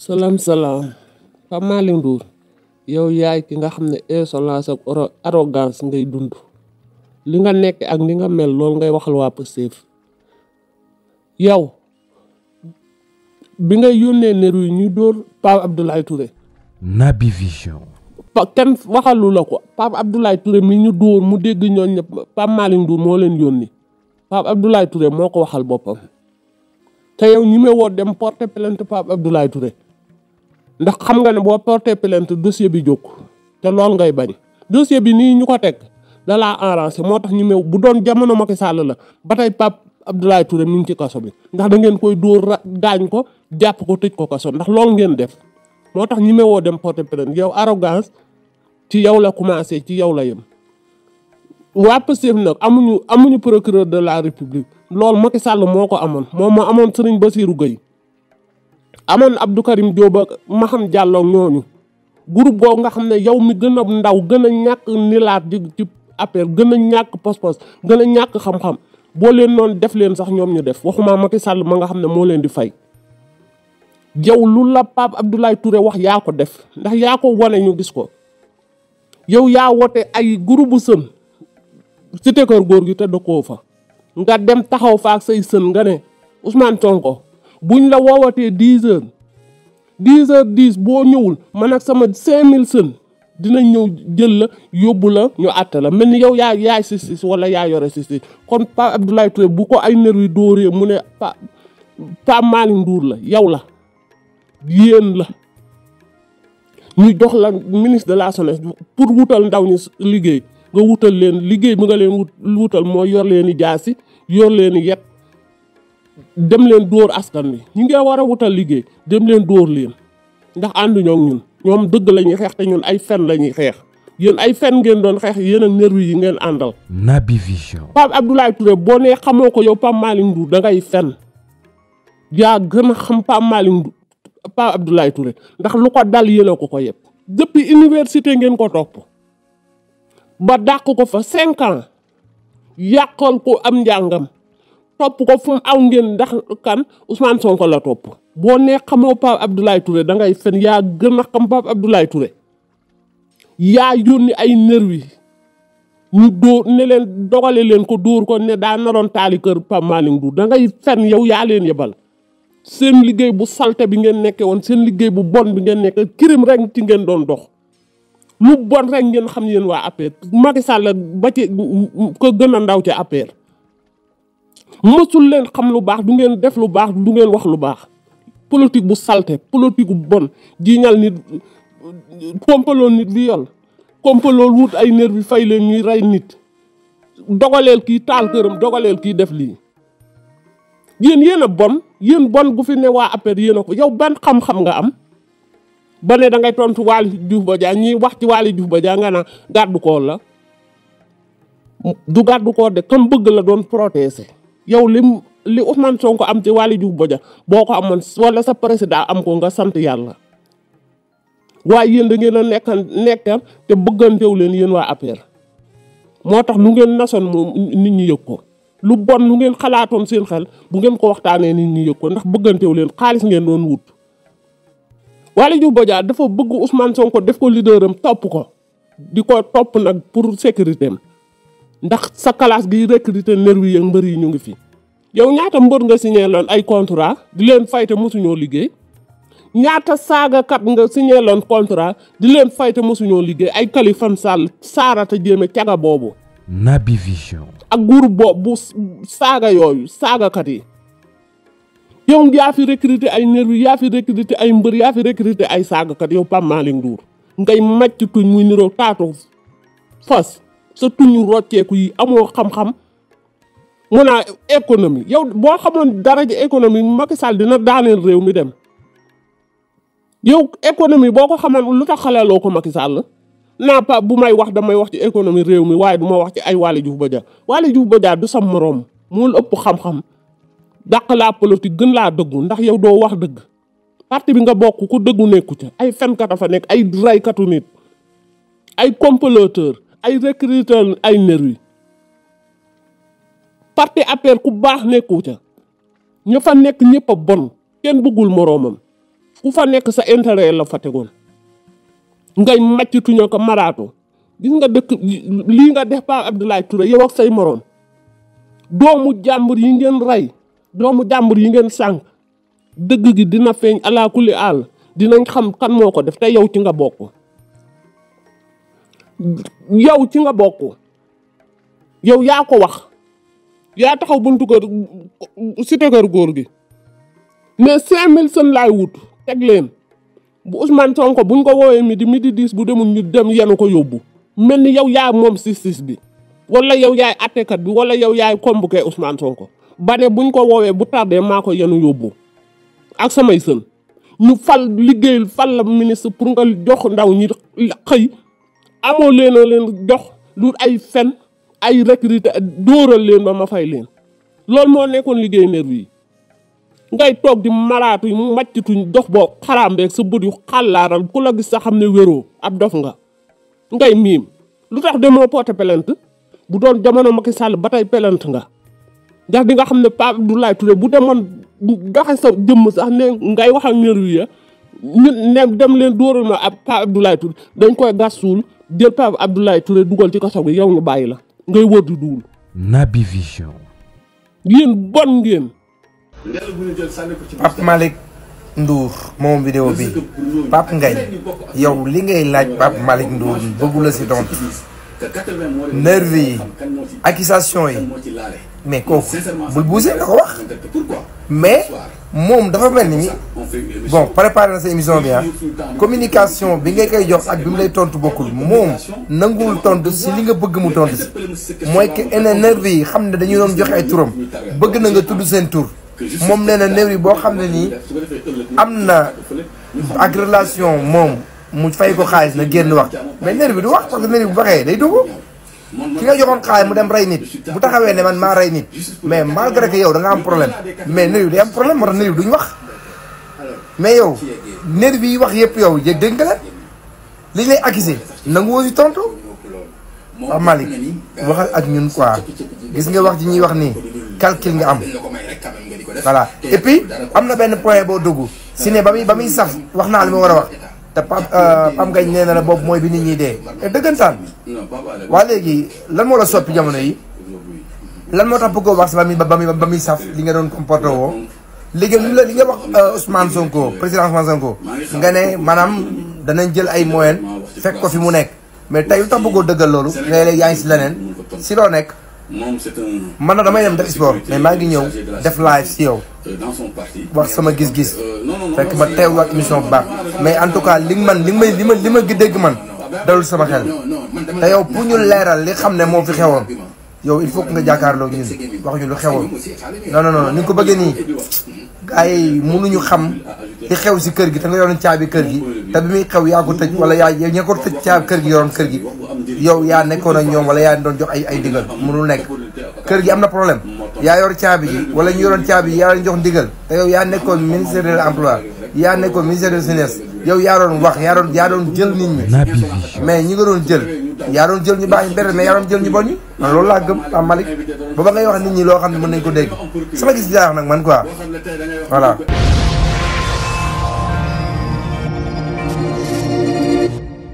salaam salaam Pape Malick Ndour yow yaay ki nga xam ne insolence ak arrogance ngay dund li nga nekk ak li nga mel loolu ngay waxal waa Pastef yow bi ngay yónnee neru yi ñuy dóor Pape Abdoulaye Touré. Naby Vision. kenn waxalu la ko Pape Abdoulaye Touré mi ñu dóor mu dégg ñooñ ñëpp Pape Malick Ndour moo leen yónni Pape Abdoulaye Touré moo ko waxal boppam te yow ñi may woo dem porter plainte Pape Abdoulaye Touré ndax xam nga ne boo porter plainte dossier bi jóg te loolu ngay bañ dossier bi nii ñu ko teg da laa arrangé moo tax ñu may bu doon jamono Macky Sall la ba tey Pape Abdoulaye Touré mi ngi ci kaso bi ndax da ngeen koy dóor gaañ ko jàpp ko tëj ko kaso ndax loolu ngeen def moo tax ñi may woo dem porter plainte yow arrogance ci yow la commencé ci yow la yem waa Pastef nag amuñu procureur de la république loolu Macky Sall moo ko amoon moom moo amoon Serigne Bassirou Gueye amoon Abdou Karim Diop ak Maham Diallo ñooñu groupe googu nga xam ne yow mi gën a ndaw gën a ñàkk nilaat ci affaire gën a ñàkk pos-pos gën a ñàkk xam-xam boo leen noonu def leen sax ñoom ñu def waxuma Macky Sall ma nga xam ne moo leen di fay yow lu la Pape Abdoulaye Touré wax yaa ko def ndax yaa ko wane ñu gis ko yow yaa wote ay groupe bu sën cité kër góor gi te dëkkoo fa nga dem taxaw fa ak say sën nga ne Ousmane Sonko buñ la woowatee 10h10 boo ñëwul man ak sama 5000 sën dinañ ñëw jël la yóbbu la ñu àtte la mel ni yow yaay justice wala yaa yore justice kon Pape Abdoulaye Touré bu ko ay nerf yi dóoree mu ne Pape Malick Ndour la yow la yéen la ñu jox la ministre de la jeunesse pour wutal ndaw ñi liggéey nga wutal leen liggéey bi nga leen wutal mooy yor leen i jaasi yor leen i yet dem leen dóor askan wi ñi ngeen war a wutal liggéey dem leen dóor leen ndax ànduñoo ak ñun ñoom dëgg la ñuy xeex te ñun ay fen la ñuy xeex yéen ay fen ngeen doon xeex yéen ak nervi yi ngeen àndal. Naby Vision. Pape Abdoulaye Touré boo nee xamoo ko yow Pape Malick Ndour da ngay fen yaa gën a xam Pape Malick Ndour Pape Abdoulaye Touré ndax lu ko dal yéen a ko yëpp depuis université ngeen ko topp ba dàq ko fa 5 ans yàqal ko am njàngam topp ko fu mu aw ngeen ndax kan Ousmane Sonko la topp boo nee xamoo Pape Abdoulaye Touré da ngay fen yaa gën a xam Pape Abdoulaye Touré yaa yónni ay nervi ñu dóor ne leen dogale leen ko dóor ko ne daa naroon taali kër Pape Malick Ndour da ngay fen yow yaa leen yebal seen liggéey bu salte bi ngeen nekkee woon seen liggéey bu bon bi ngeen nekkee kirim rek ci ngeen doon dox lu bon rek ngeen xam yéen waa APR Macky Sall ba ci ko gën a ndaw ci APR mësul leen xam lu baax du ngeen def lu baax du ngeen wax lu baax politique bu salte politique bu bon jiiñal nit kompaloo nit li yol kompaloo wut ay nervi bi fay leen ñuy rey nit dogaleel kii taal këram dogaleel kii def lii yéen a bon yéen bon gu fi ne waa APR yéen a ko yow ban xam-xam nga am ba ne da ngay tontu Waly Diouf Bodiang ñi wax ci Waly Diouf Bodiang nga naan gàddu koor la du gàddu koor de comme bëgg la doon protéger yow li Ousmane Sonko am ci Waly Diouf Bodiang boo ko amoon wala sa président am ko nga sant yàlla waaye yéen da ngeen a nekkal te bëggantew leen yéen waa APR moo tax lu ngeen nasoon moom nit ñi yëg ko lu bon lu ngeen xalaatoon seen xel bu ngeen ko waxtaanee nit ñi yëg ko ndax bëggantew leen xaalis ngeen doon wut. Waly Diouf Bodiang dafa bëgg Ousmane Sonko def ko leader am topp ko di ko topp nag pour sécurité am ndax sa classe gi recruter nervi yi ak mbër yi ñu ngi fi yow ñaata mbër nga signé loon ay contrat di leen fay te mosuñoo liggéey ñaata saagakat nga signé loon contrat di leen fay te mosuñoo liggéey ay Kalifone Sall Sarata Jéeme caga boobu. Naby Vision. ak groupe boobu bu saaga yooyu saagakat yi. yow yaa fi recruter ay nervi yaa fi recruter ay mbër yaa fi recruter ay saagakat yow Pape Malick Ndour ngay màcc tuñ muy niroo taatu fas sa tuñu rocceeku yi amoo xam-xam mun naa économie yow boo xamoon dara ji économie Macky Sall dina daaneel réew mi dem yow économie boo ko xamoon lu tax xalaloo ko Macky Sall naa pa bu may wax damay wax ci économie réew mi waaye du ma wax ci ay Waly Diouf Bodiang Waly Diouf Bodiang du sam moroom moo la ëpp xam-xam dàq laa politique gën laa dëggu ndax yow doo wax dëgg parti bi nga bokk ku dëggu nekku ca ay fenkat a fa nekk ay raykatu nit ay comploteur ay recruteur ay nervi parti APR ku baax nekku ca ña fa nekk ñëpp a bon kenn bëggul moroomam ku fa nekk sa intérêt la fa tegoon ngay màcc tuñu ko maraatu gis nga dëkk lii nga def Pape Abdoulaye Touré yow ak say moroom doomu jàmbur yi ngeen rey doomu jàmbur yi ngeen sànq dëgg gi dina feeñ ala kulli àll dinañ xam kan moo ko def te yow ci nga bokk yow ci nga bokk yow yaa ko wax yaa taxaw buntu kër cité kër góor gi mais 5000 sën laay wut teg leen bu Ousmane Sonko buñ ko woowee midi 10 bu demul ñu dem yenu ko yóbbu mel ni yow yaa moom 6 bi wala yow yaay attekat bi wala yow yaay convoqué Ousmane Sonko ba ne buñ ko woowee bu tardé maa ko yenu yóbbu ak samay sën ñu fal liggéeyal fal la ministre pour nga jox ndaw ñi xëy amoo leen jox lu ay fen ay recruter dóoral leen ba ma fay leen loolu moo nekkoon liggéey nervi yi ngay toog di maraatu yi mu màccituñ dox boo xaraam beeg sa bët yu xàllaaral ku la gis sa xam ne wéroo ab dof nga ngay miim lu tax demoo porter plainte bu doon jamono Macky Sall ba tey plainte nga ndax di nga xam ne Pape Abdoulaye Touré bu demoon doxe sa jëmm sax ne ngay wax ak nervi ya ñun ne dem leen dóoral ma ab Pape Abdoulaye Touré dañ koy gas suul jël Pape Abdoulaye Touré dugal ci kaso gi yow ñu bàyyi la ngay wër di duul. Naby Vision. yéen bon ngeen. Pape Malick Ndour moom vidéo bi Pape Ngagne yow li ngay laaj Pape Malick Ndour bëggu la si tontu nervi yi accusation yi mais kooku bul buusee nga ko wax mais moom dafa mel ni bon préparé na sa émission bi communication bi nga koy jox ak bi mu lay tontu bokkul moom nanguwul tontu si li nga bëgg mu tontu si mooy que nervi yi xam ne dañuy doon joxe ay turam bëgg na nga tudd seen tur moom nee na nervi boo xam ne nii am na ak relation moom mu fay ko xaalis na génn wax mais nervi du wax parce que nervi bu waxee day dugg ki nga joxoon xaalis mu dem rey nit bu taxawee ne man maa rey nit mais malgré que yow da nga am problème mais nervi day am problème moo tax nervi duñ wax mais yow nervi yi wax yëpp yow yëg dégg nga leen liñ lay accusé nangu woo si tontu Pape Malick waxal ak ñun quoi gis nga wax ji ñuy wax nii calcul nga am voilà et puis am na benn point boo dugg si ne ba muy saf wax naa li ma war a wax te Pape Ngagne nee na la boobu mooy bi nit ñi dee te dëggantaan waa léegi lan moo la soppi jamono yi lan moo tax bëggoo wax si ba muy saf li nga doon comporté woo léegi li nga wax Ousmane Sonko président Ousmane Sonko nga ne maanaam danañ jël ay moyens fekk ko fi mu nekk mais tey lu tax bëggoo dëggal loolu léeg-léeg yaa ngi si leneen si loo nekk man na damay dem def sport mais maa ngi ñëw def live si yow wax sama gis-gis fekk ma teewlu ak émission bu baax mais en tout cas li ma dégg man dalul sama xel te yow pour ñu leeral li xam ne moo fi xewoon yow il faut que nga jàkkaarloo ñun wax ñu lu xewoon non ni nga ko bëggee nii gars yi mënuñu xam li xew si kër gi te nga yoroon caabi kër gi te bi muy xew yaa ko tëj wala yaa ña ko tëj caabi kër gi yoroon kër gi yow yaa nekkoon ak ñoom wala yaa doon jox ay ndigal mënul nekk kër gi am na problème yaa yor caabi ji wala ñu yoroon caabi ji yaa leen jox ndigal te yow yaa nekkoon ministère de l'emploi yaa nekkoon ministère de la jeunesse yow yaa doon wax yaa doon jël nit ñi mais ñi nga doon jël yaa doon jël ñu baax ñu bere mais yaa doon jël ñu bon ñi man loolu laa gëm Pape Malick ba ngay wax nit ñi loo xam ne mën nañ ko dégg sama gis jaax nag man quoi voilà